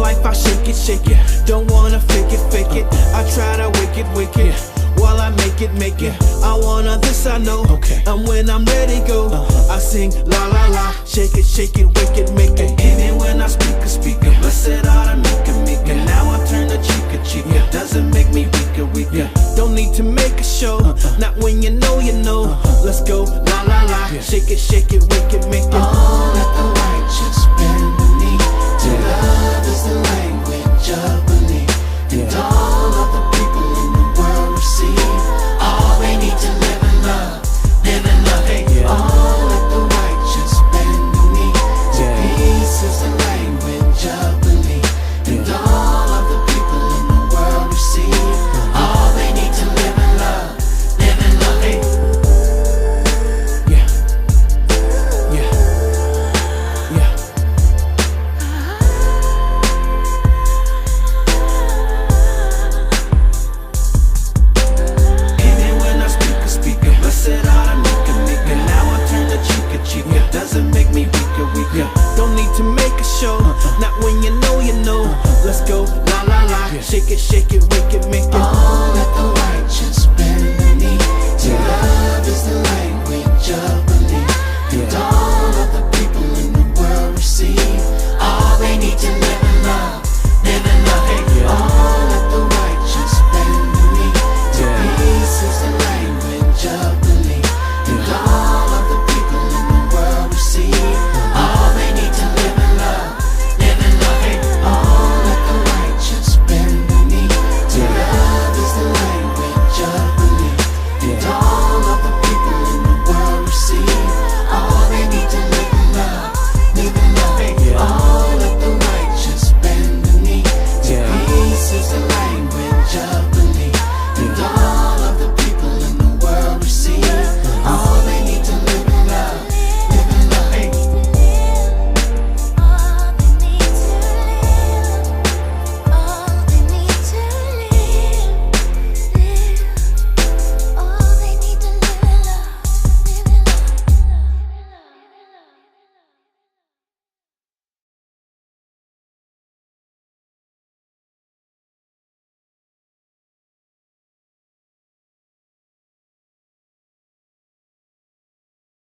life, I shake it. Don't wanna fake it. I try to wake it. While I make it. I wanna this, I know. And when I'm ready, go. I sing la la la. Shake it, wake it, make it. Even when I speak it. Blessed are the meek. Now I turn the chica. Doesn't make me weaker. Don't need to make a show. Not when you know. Let's go la la la. Shake it, wake it, make it. All let the righteous bend the knee. To love is the language of belief. And all of the people in the world receive all they need to live in love. Hey, all let the righteous bend the knee. To peace is the language of belief. And all of the people in the world receive all they need to live in love. Hey. Doesn't make me weaker. Don't need to make a show. Not when you know. Let's go la la la. Shake it, wake